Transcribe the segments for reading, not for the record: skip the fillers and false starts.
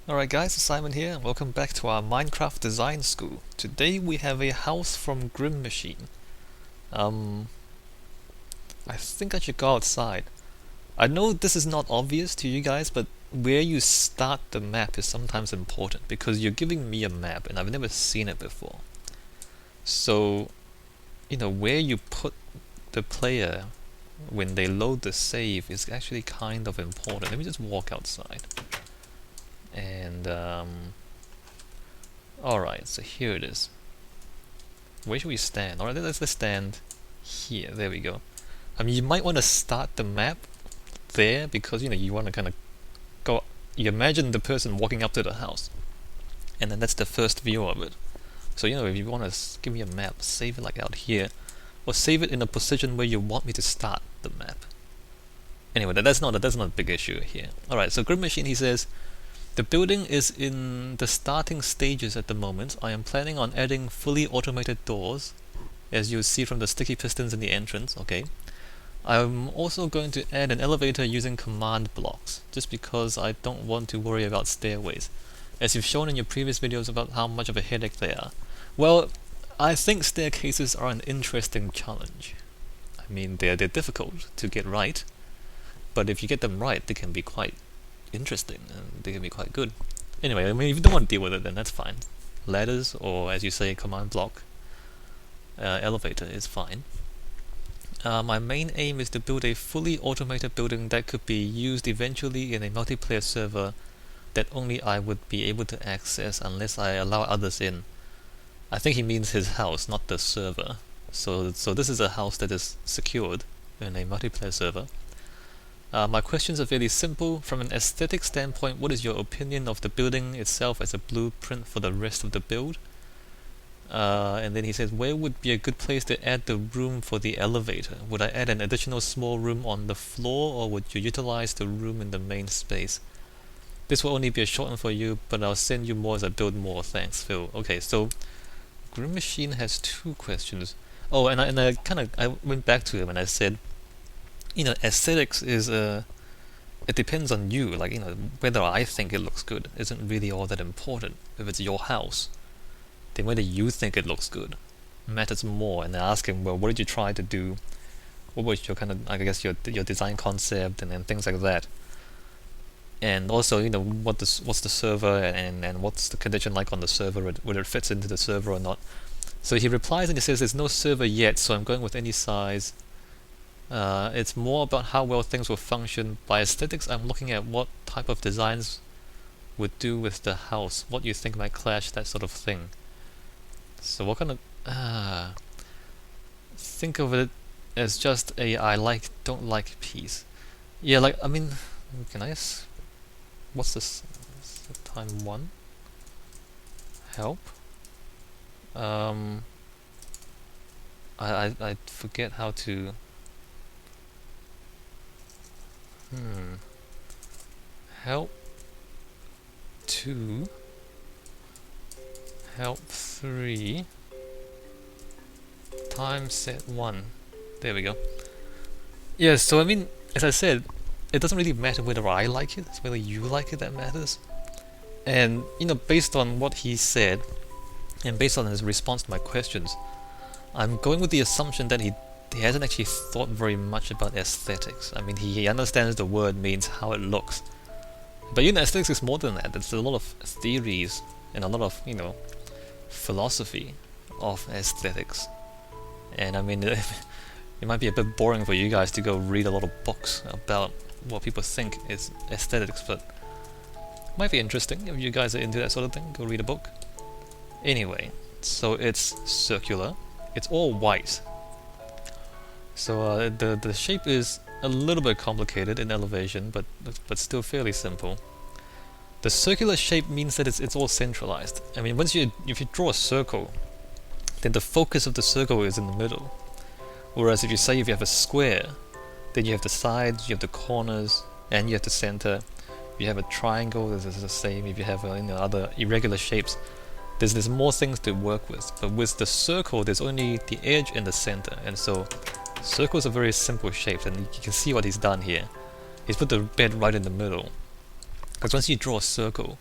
Alright guys, it's Simon here and welcome back to our Minecraft design school. Today we have a house from Grimachine. I think I should go outside. I know this is not obvious to you guys, but where you start the map is sometimes important because you're giving me a map and I've never seen it before. So, where you put the player when they load the save is actually kind of important. Let me just walk outside. And alright, so here it is. Where should we stand? Alright, let's stand here. There we go. I mean, you might want to start the map there because you want to kind of go. You imagine the person walking up to the house, and then that's the first view of it. So if you want to give me a map, save it like out here, or save it in a position where you want me to start the map. Anyway, that's not a big issue here. Alright, so Grimachine, he says, the building is in the starting stages at the moment. I am planning on adding fully automated doors, as you see from the sticky pistons in the entrance. Okay. I'm also going to add an elevator using command blocks, just because I don't want to worry about stairways, as you've shown in your previous videos about how much of a headache they are. Well, I think staircases are an interesting challenge. I mean, they're difficult to get right, but if you get them right, they can be quite interesting and they can be quite good. Anyway, I mean, if you don't want to deal with it, then that's fine. Ladders, or as you say, command block, elevator is fine. My main aim is to build a fully automated building that could be used eventually in a multiplayer server that only I would be able to access unless I allow others in. I think he means his house, not the server. So this is a house that is secured in a multiplayer server. My questions are fairly simple. From an aesthetic standpoint, what is your opinion of the building itself as a blueprint for the rest of the build? And then he says, where would be a good place to add the room for the elevator? Would I add an additional small room on the floor, or would you utilize the room in the main space? This will only be a short one for you, but I'll send you more as I build more. Thanks, Phil. Okay, so Grimachine has two questions. Oh, and I went back to him and I said, aesthetics is it depends on you. Like, whether I think it looks good isn't really all that important. If it's your house, then whether you think it looks good matters more. And I ask him, well, what did you try to do? What was your your design concept and things like that. And also, what's the server and what's the condition like on the server, whether it fits into the server or not. So he replies and he says, there's no server yet, so I'm going with any size. It's more about how well things will function. By aesthetics, I'm looking at what type of designs would do with the house, what you think might clash, that sort of thing. So what kind of... think of it as just a I like, don't like piece. Yeah, like, I mean, can I... What's this? Time 1? Help? I forget how to... Help 2, help 3, time set 1. There we go. Yeah, so I mean, as I said, it doesn't really matter whether I like it, it's whether you like it that matters. And, based on what he said, and based on his response to my questions, I'm going with the assumption that he hasn't actually thought very much about aesthetics. I mean, he understands the word means how it looks. But aesthetics is more than that. There's a lot of theories and a lot of, philosophy of aesthetics. And I mean, it might be a bit boring for you guys to go read a lot of books about what people think is aesthetics, but it might be interesting if you guys are into that sort of thing. Go read a book. Anyway, so it's circular. It's all white. So the shape is a little bit complicated in elevation, but still fairly simple. The circular shape means that it's all centralized. I mean, if you draw a circle, then the focus of the circle is in the middle. Whereas if you have a square, then you have the sides, you have the corners, and you have the center. If you have a triangle, this is the same. If you have other irregular shapes, there's more things to work with. But with the circle, there's only the edge and the center, and so circles are very simple shapes, and you can see what he's done here. He's put the bed right in the middle. Because once you draw a circle,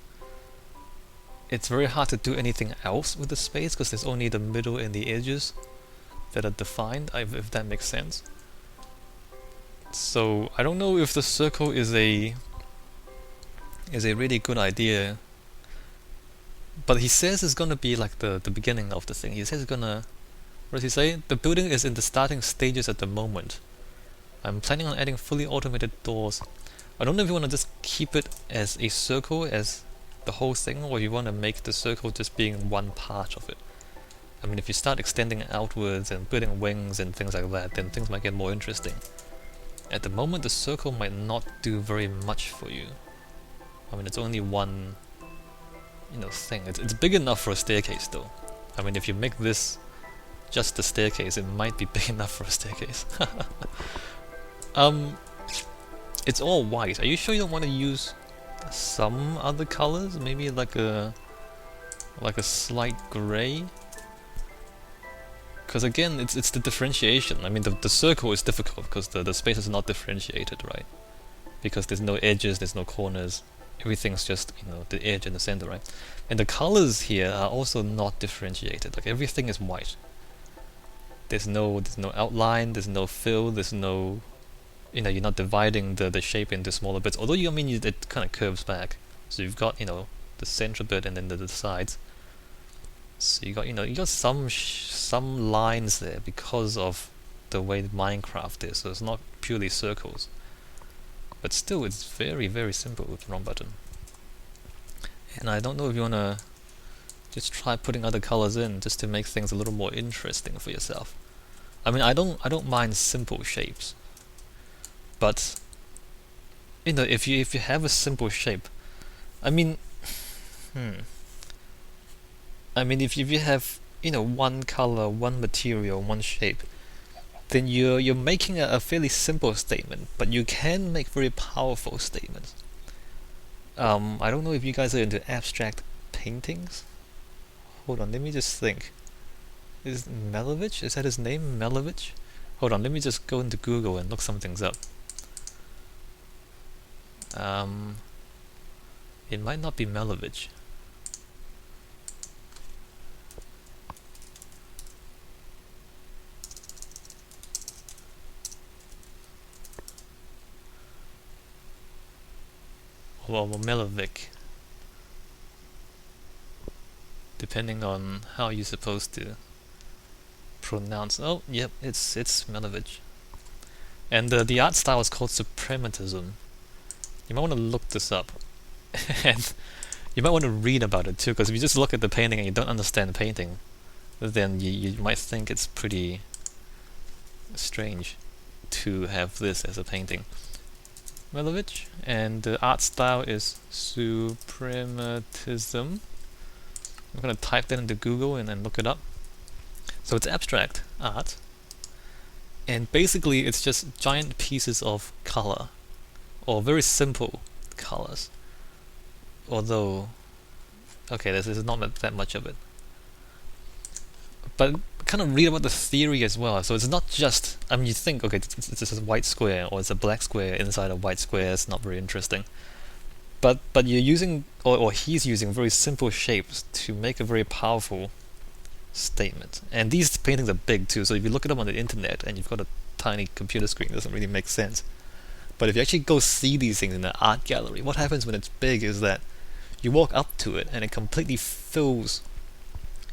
it's very hard to do anything else with the space because there's only the middle and the edges that are defined, if that makes sense. So I don't know if the circle is a really good idea, but he says it's gonna be like the beginning of the thing. He says it's gonna, what does he say? The building is in the starting stages at the moment. I'm planning on adding fully automated doors. I don't know if you want to just keep it as a circle as the whole thing, or you want to make the circle just being one part of it. I mean, if you start extending it outwards and putting wings and things like that, then things might get more interesting. At the moment, the circle might not do very much for you. I mean, it's only one, thing. It's big enough for a staircase, though. I mean, if you make this just the staircase, it might be big enough for a staircase. It's all white. Are you sure you don't want to use some other colors? Maybe like a slight gray? Because again, it's the differentiation. I mean, the circle is difficult because the space is not differentiated, right? Because there's no edges, there's no corners. Everything's just, the edge in the center, right? And the colors here are also not differentiated. Like, everything is white. There's no outline, there's no fill, there's no, you're not dividing the shape into smaller bits. Although it kind of curves back. So you've got, the central bit and then the sides. So you got some lines there because of the way Minecraft is. So it's not purely circles. But still, it's very, very simple with the wrong button. And I don't know if you wanna just try putting other colors in just to make things a little more interesting for yourself. I mean, I don't mind simple shapes, but if you have a simple shape, I mean, if you have one color, one material, one shape, then you're making a fairly simple statement, but you can make very powerful statements. I don't know if you guys are into abstract paintings. Hold on, let me just think. Is Melovich? Is that his name? Melovich? Hold on, let me just go into Google and look some things up. It might not be Melovich. Well, Melovic. Depending on how you're supposed to pronounce. Oh, yep, it's Melovich. And the art style is called suprematism. You might want to look this up. And you might want to read about it too, because if you just look at the painting and you don't understand the painting, then you might think it's pretty strange to have this as a painting. Melovich, and the art style is suprematism. I'm gonna type that into Google and then look it up. So it's abstract art, and basically it's just giant pieces of color, or very simple colors. Although, okay, this is not that much of it. But kind of read about the theory as well. So it's not just, I mean, you think, okay, it's just a white square, or it's a black square inside a white square, it's not very interesting. But you're using, or he's using very simple shapes to make a very powerful statement. And these paintings are big too, so if you look at them on the internet and you've got a tiny computer screen, it doesn't really make sense. But if you actually go see these things in an art gallery, what happens when it's big is that you walk up to it and it completely fills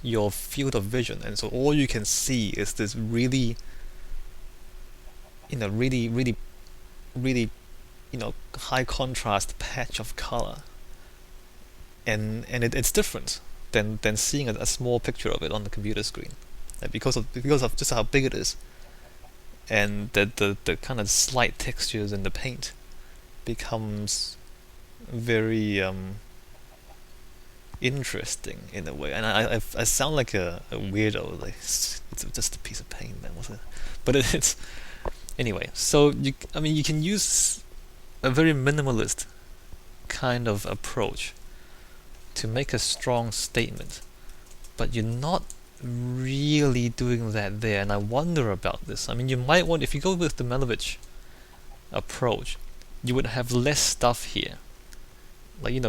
your field of vision, and so all you can see is this really high contrast patch of color, and it's different than seeing a small picture of it on the computer screen, because of just how big it is, and the kind of slight textures in the paint becomes very interesting in a way. And I sound like a weirdo, like it's just a piece of paint, man, wasn't it? But it's anyway. So you can use a very minimalist kind of approach to make a strong statement, but you're not really doing that there. And I wonder about this. I mean, you might want, if you go with the Melovich approach, you would have less stuff here. Like,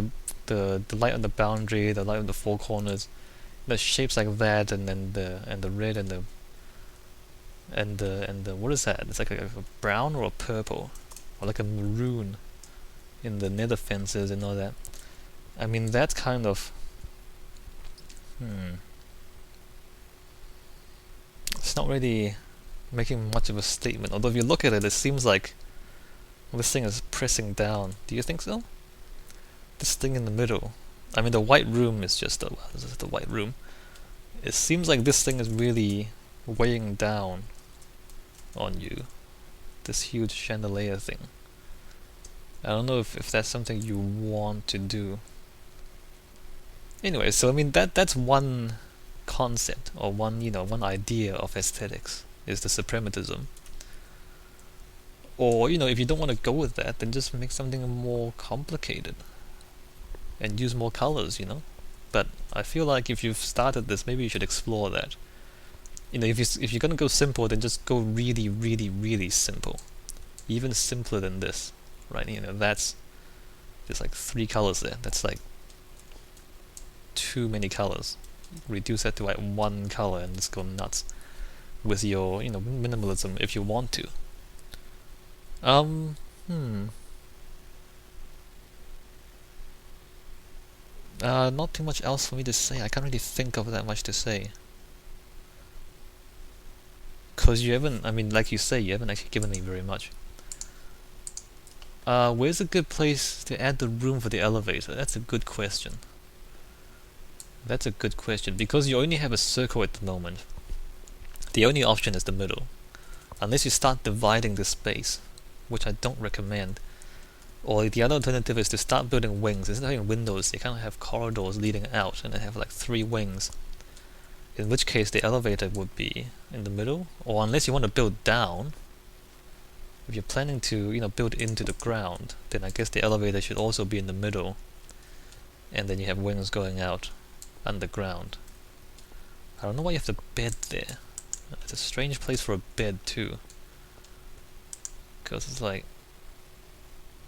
the light on the boundary, the light on the four corners, the shapes like that, and then the red and the what is that? It's like a brown or a purple, or like a maroon in the nether fences and all that. I mean, that's kind of it's not really making much of a statement. Although if you look at it, it seems like this thing is pressing down. Do you think so? This thing in the middle. I mean, the white room is just the white room. It seems like this thing is really weighing down on you. This huge chandelier thing. I don't know if that's something you want to do. Anyway, so I mean that's one concept or one idea of aesthetics is the suprematism. Or if you don't want to go with that, then just make something more complicated and use more colors. But I feel like if you've started this, maybe you should explore that. If you're gonna go simple, then just go really, really, really simple, even simpler than this, right? That's just like 3 colors there. That's like too many colors. Reduce that to like 1 color and just go nuts with your minimalism if you want to. Not too much else for me to say. I can't really think of that much to say. Because you haven't, like you say, you haven't actually given me very much. Where's a good place to add the room for the elevator? That's a good question. That's a good question, because you only have a circle at the moment. The only option is the middle. Unless you start dividing the space, which I don't recommend. Or the other alternative is to start building wings. Instead of having windows, you kind of have corridors leading out, and then have like 3 wings. In which case the elevator would be in the middle. Or unless you want to build down, if you're planning to build into the ground, then I guess the elevator should also be in the middle. And then you have wings going out underground. I don't know why you have the bed there. It's a strange place for a bed too. Because it's like,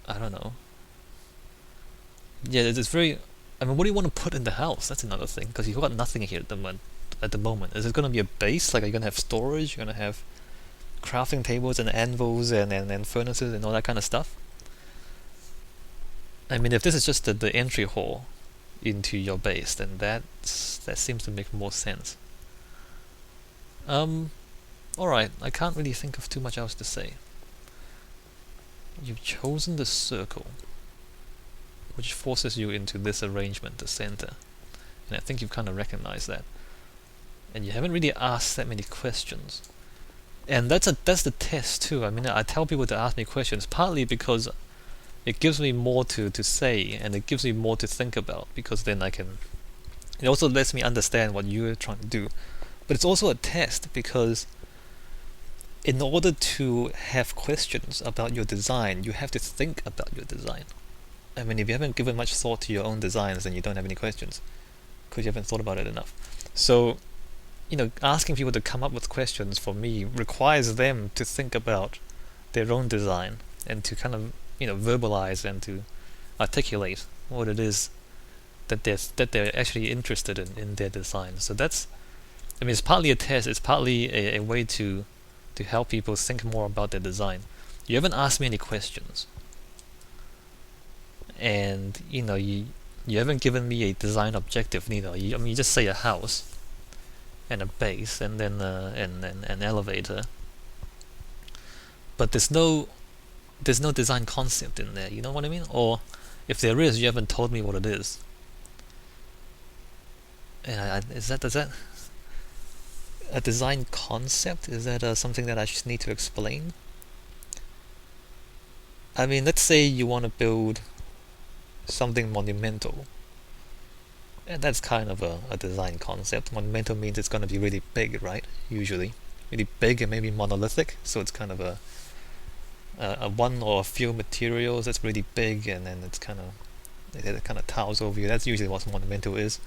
I don't know. Yeah, it's very... what do you want to put in the house? That's another thing, because you've got nothing here at the moment. Is it going to be a base? Like, are you going to have storage? You're going to have crafting tables and anvils and furnaces and all that kind of stuff? If this is just the entry hall into your base, then that seems to make more sense. Alright, I can't really think of too much else to say. You've chosen the circle, which forces you into this arrangement, the center. And I think you've kind of recognized that. And you haven't really asked that many questions. And that's the test too. I tell people to ask me questions, partly because it gives me more to say, and it gives me more to think about, because then it also lets me understand what you're trying to do. But it's also a test, because in order to have questions about your design, you have to think about your design. If you haven't given much thought to your own designs, then you don't have any questions, because you haven't thought about it enough. So, asking people to come up with questions for me requires them to think about their own design, and to kind of, verbalize and to articulate what it is that they're actually interested in their design. So that's, it's partly a test, it's partly a way to help people think more about their design. You haven't asked me any questions, and you haven't given me a design objective neither. You just say a house and a base and then an elevator, but there's no design concept in there. You know what I mean? Or if there is, you haven't told me what it is. And is that a design concept? Is that something that I just need to explain? Let's say you want to build something monumental, and that's kind of a design concept. Monumental means it's going to be really big, right? Usually really big and maybe monolithic, so it's kind of a one or a few materials that's really big, and then it kind of towers over you. That's usually what monumental is.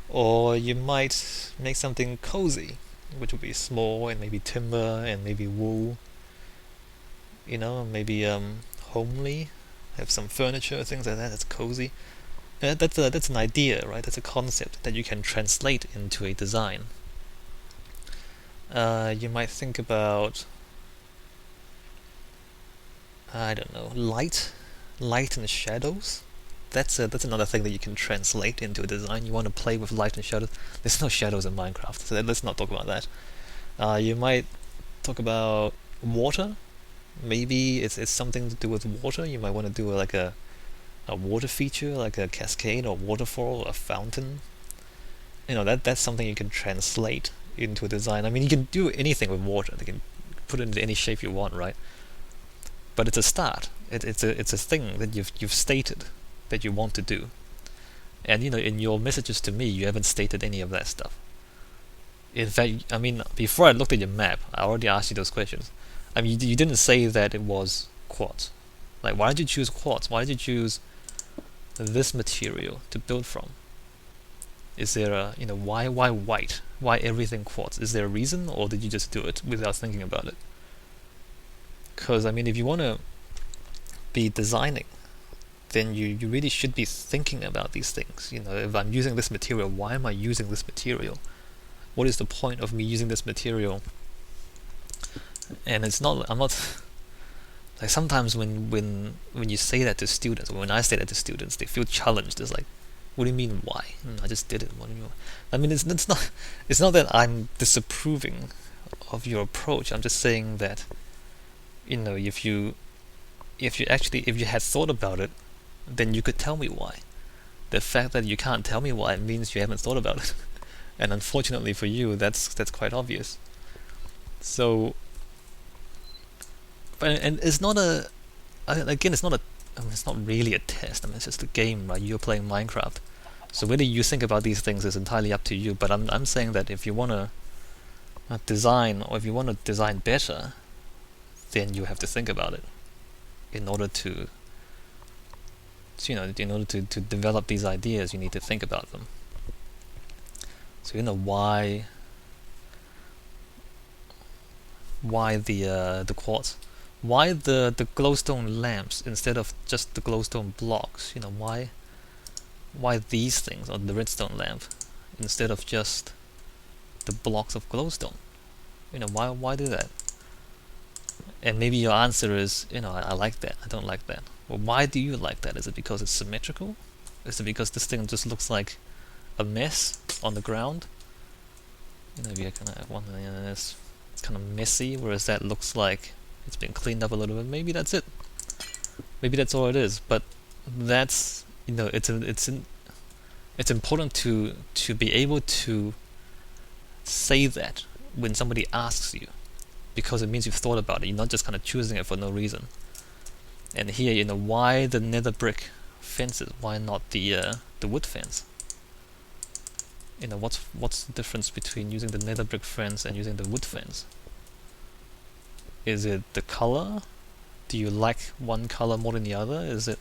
Or you might make something cozy, which would be small and maybe timber and maybe wool. Maybe homely, have some furniture, things like that. That's cozy. That's an idea, right? That's a concept that you can translate into a design. You might think about, I don't know, light and shadows. That's another thing that you can translate into a design. You want to play with light and shadows. There's no shadows in Minecraft, so let's not talk about that. You might talk about water. Maybe it's something to do with water. You might want to do like a water feature, like a cascade or waterfall, a fountain. That's something you can translate into a design. I mean, you can do anything with water. You can put it into any shape you want, right? But it's a start. It's a thing that you've stated that you want to do. And in your messages to me, you haven't stated any of that stuff. In fact, I mean, before I looked at your map, I already asked you those questions. I mean, you didn't say that it was quartz. Like, why did you choose quartz? Why did you choose this material to build from? Is there why white? Why everything quartz? Is there a reason, or did you just do it without thinking about it? Because, I mean, if you want to be designing, then you really should be thinking about these things. If I'm using this material, why am I using this material? What is the point of me using this material? And I'm not like, sometimes when you say that to students, or when I say that to students, they feel challenged. It's like, what do you mean why? I just did it. What do you mean? I mean, it's not that I'm disapproving of your approach. I'm just saying that if you had thought about it, then you could tell me why. The fact that you can't tell me why means you haven't thought about it. And unfortunately for you, that's quite obvious. So, and it's not it's not it's not really a test. I mean, it's just a game, right? You're playing Minecraft. So whether you think about these things is entirely up to you. But I'm saying that if you want to design, or if you want to design better, then you have to think about it in order to develop these ideas. You need to think about them. So why the quartz? Why the glowstone lamps instead of just the glowstone blocks? Why these things, or the redstone lamp, instead of just the blocks of glowstone? Why do that? And maybe your answer is, I like that, I don't like that. Well, why do you like that? Is it because it's symmetrical? Is it because this thing just looks like a mess on the ground? Maybe I kind of one it's kind of messy, whereas that looks like it's been cleaned up a little bit. Maybe that's it. Maybe that's all it is. But that's it's important to be able to say that when somebody asks you, because it means you've thought about it. You're not just kind of choosing it for no reason. And here, why the nether brick fences? Why not the wood fence? What's the difference between using the nether brick fence and using the wood fence? Is it the color? Do you like one color more than the other? Is it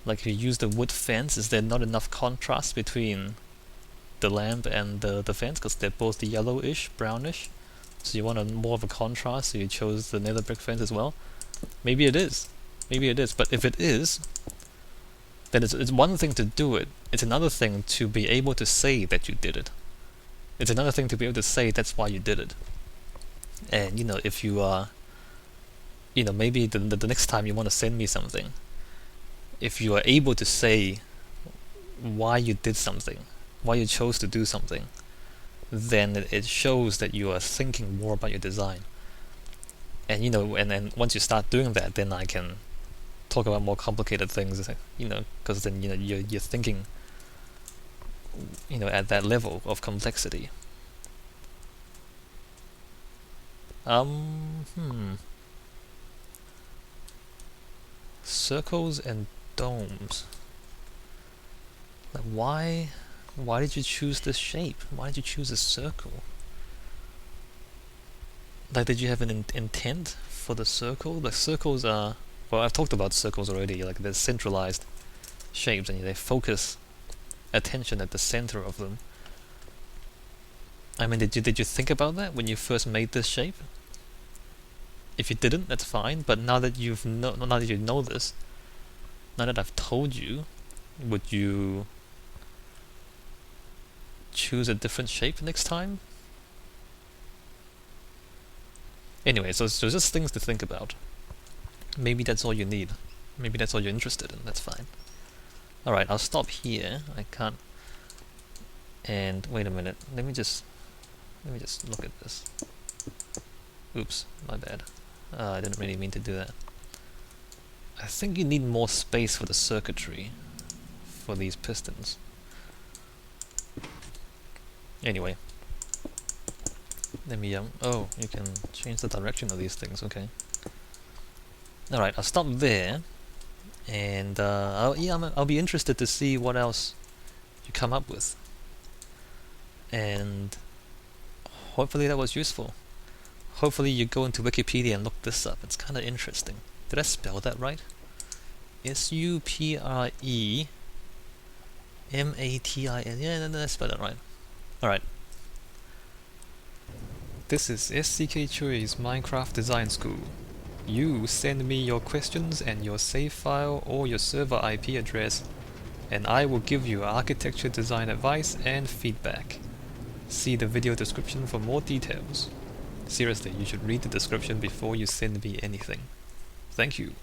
like, if you use the wood fence, is there not enough contrast between the lamp and the fence, because they're both yellowish, brownish? So you want more of a contrast, so you chose the nether brick fence as well? Maybe it is. But if it is, then it's one thing to do it. It's another thing to be able to say that you did it. It's another thing to be able to say that's why you did it. And if you are, maybe the next time you want to send me something, if you are able to say why you did something, why you chose to do something, then it shows that you are thinking more about your design. And and then once you start doing that, then I can talk about more complicated things, because then you're thinking at that level of complexity. Circles and domes. Like, why did you choose this shape? Why did you choose a circle? Like, did you have an intent for the circle? Like, circles are, well, I've talked about circles already. Like, they're centralized shapes, and they focus attention at the center of them. I mean, did you think about that when you first made this shape? If you didn't, that's fine. But now that you know this, now that I've told you, Would you choose a different shape next time? Anyway, so just things to think about. Maybe that's all you need. Maybe that's all you're interested in. That's fine. Alright, I'll stop here. I can't. And wait a minute. Let me just look at this. Oops, my bad. I didn't really mean to do that. I think you need more space for the circuitry for these pistons. Anyway, let me oh, you can change the direction of these things. Okay. All right, I'll stop there, and I'll be interested to see what else you come up with, and hopefully that was useful. Hopefully you go into Wikipedia and look this up. It's kind of interesting. Did I spell that right? SUPREMATIN. Yeah, I spelled it right. Alright. This is SCKChui's Minecraft Design School. You send me your questions and your save file or your server IP address, and I will give you architecture design advice and feedback. See the video description for more details. Seriously, you should read the description before you send me anything. Thank you.